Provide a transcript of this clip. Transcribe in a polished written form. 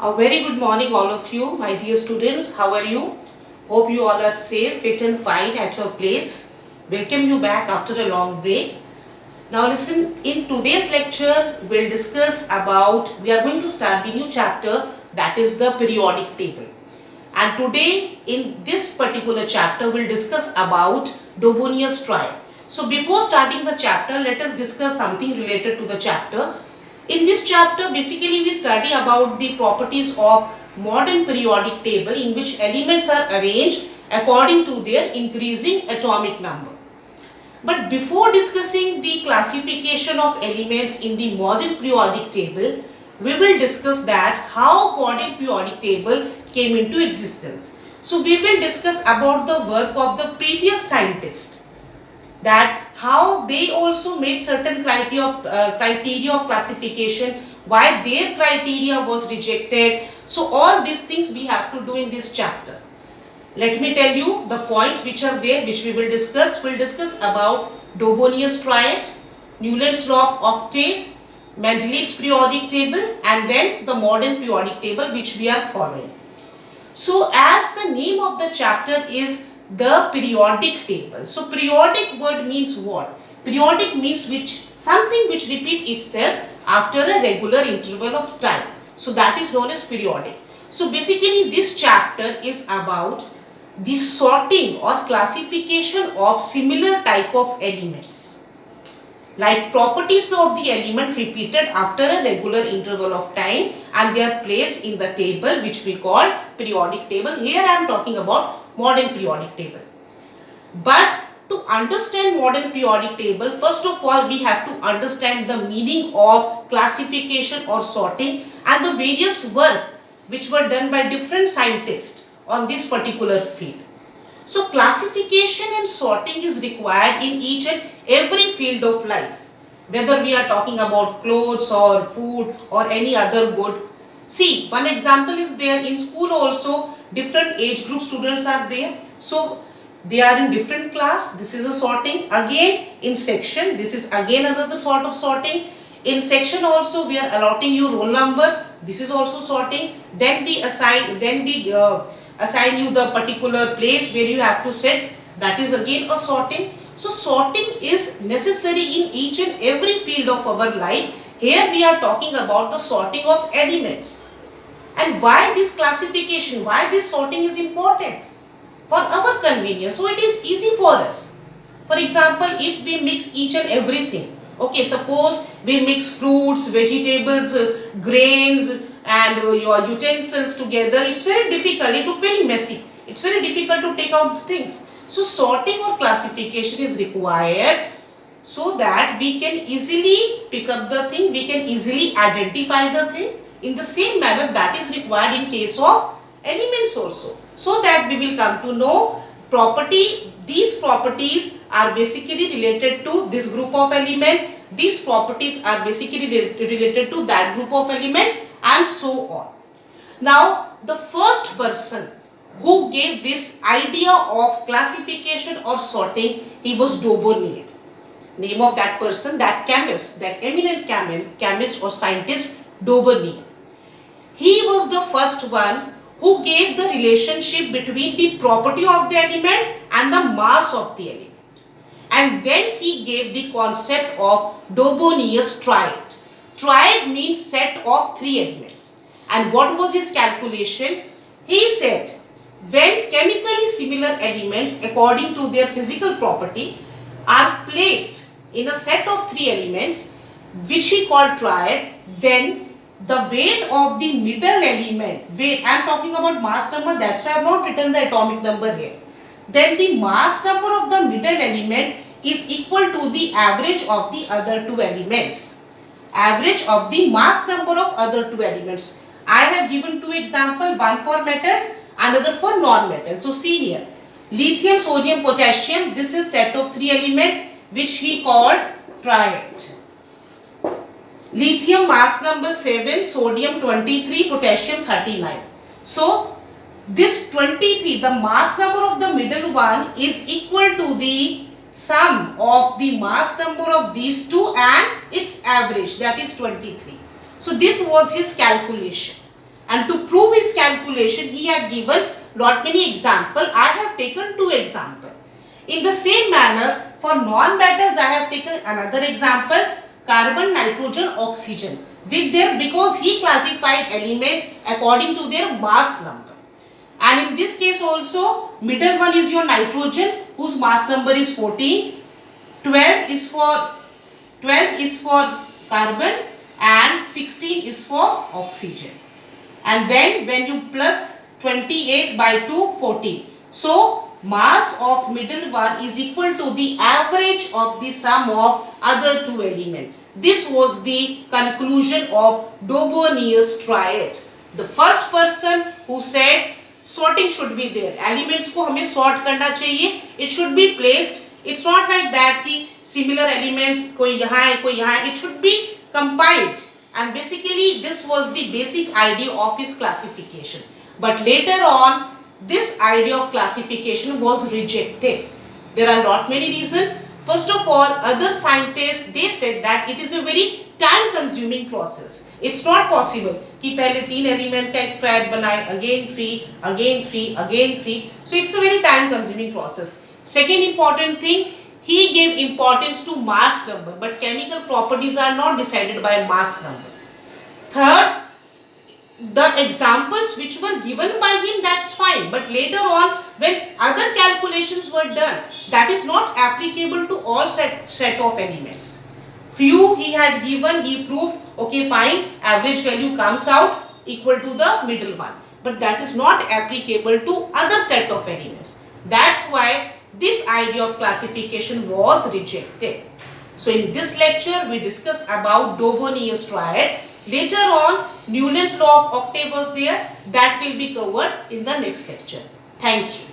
A very good morning, all of you, my dear students. How are you? Hope you all are safe, fit, and fine at your place. Welcome you back after a long break. Now, listen, in today's lecture, we'll discuss about, we are going to start the new chapter, that is the periodic table. And today, in this particular chapter, we'll discuss about Dobonius triad. So, before starting the chapter, let us discuss something related to the chapter. In this chapter, basically we study about the properties of modern periodic table in which elements are arranged according to their increasing atomic number. But before discussing the classification of elements in the modern periodic table, we will discuss that how modern periodic table came into existence. So we will discuss about the work of the previous scientists, that how they also made certain criteria of classification, why their criteria was rejected. So all these things we have to do in this chapter. Let me tell you the points which are there, which we will discuss. We'll discuss about Dobonius triad, Newland's law of octave, Mendeleev's periodic table, and then the modern periodic table which we are following. So as the name of the chapter is the periodic table. So periodic word means what? Periodic means something which repeat itself after a regular interval of time. So that is known as periodic. So basically this chapter is about the sorting or classification of similar type of elements, like properties of the element repeated after a regular interval of time, and they are placed in the table which we call periodic table. Here I am talking about modern periodic table. But to understand modern periodic table, first of all we have to understand the meaning of classification or sorting and the various work which were done by different scientists on this particular field. So classification and sorting is required in each and every field of life, whether we are talking about clothes or food or any other good. See, one example is there in school also, different age group students are there. So they are in different class, this is a sorting. Again in section, this is again another sort of sorting. In section also we are allotting you roll number, this is also sorting. Then we assign you the particular place where you have to sit, that is again a sorting. So sorting is necessary in each and every field of our life. Here we are talking about the sorting of elements. And why this classification, why this sorting is important? For our convenience, so it is easy for us. For example, if we mix each and everything, okay, suppose we mix fruits, vegetables, grains and your utensils together, it's very difficult, it looks very messy, it's very difficult to take out the things. So sorting or classification is required so that we can easily pick up the thing, we can easily identify the thing. In the same manner that is required in case of elements also, so that we will come to know these properties are basically related to this group of element, these properties are basically related to that group of element, and so on. Now the first person who gave this idea of classification or sorting, he was Dobonian. Name of that person, that chemist, that eminent chemist or scientist, Dobonian. He was the first one who gave the relationship between the property of the element and the mass of the element. And then he gave the concept of Dobonius triad. Triad means set of three elements. And what was his calculation? He said, when chemically similar elements according to their physical property are placed in a set of three elements, which he called triad, then the weight of the middle element, weight, I am talking about mass number, that's why I have not written the atomic number here. Then the mass number of the middle element is equal to the average of the other two elements. Average of the mass number of other two elements. I have given two examples, one for metals, another for non-metals. So see here, lithium, sodium, potassium, this is set of three elements which he called triad. Lithium mass number 7, sodium 23, potassium 39. So this 23, the mass number of the middle one is equal to the sum of the mass number of these two and its average, that is 23. So this was his calculation. And to prove his calculation, he had given lot many examples. I have taken 2 examples. In the same manner, for non-metals, I have taken another example, carbon, nitrogen, oxygen. With their, because he classified elements according to their mass number. And in this case also, middle one is your nitrogen, whose mass number is 14. 12 is for carbon and 16 is for oxygen. And then when you plus 28 by 2, 14. So mass of middle one is equal to the average of the sum of other 2 elements. This was the conclusion of Dobonius triad. The first person who said sorting should be there. Elements को हमें sort करना चाहिए. It should be placed. It's not like that कि similar elements कोई यहाँ है कोई यहाँ है. It should be compiled. And basically this was the basic idea of his classification. But later on, this idea of classification was rejected. There are not many reasons. First of all, other scientists, they said that it is a very time consuming process. It's not possible कि पहले 3 element का एक triad बनाए, again 3, again 3, again 3. So it's a very time consuming process. Second important thing, he gave importance to mass number, but chemical properties are not decided by mass number. Third, the examples which were given by him, that's fine, but later on when other calculations were done, that is not applicable to all set of elements. Few he had given, he proved, okay fine, average value comes out equal to the middle one, but that is not applicable to other set of elements. That's why this idea of classification was rejected. So in this lecture we discuss about Dobonius triad. Later on, Newton's law of octave was there, that will be covered in the next lecture. Thank you.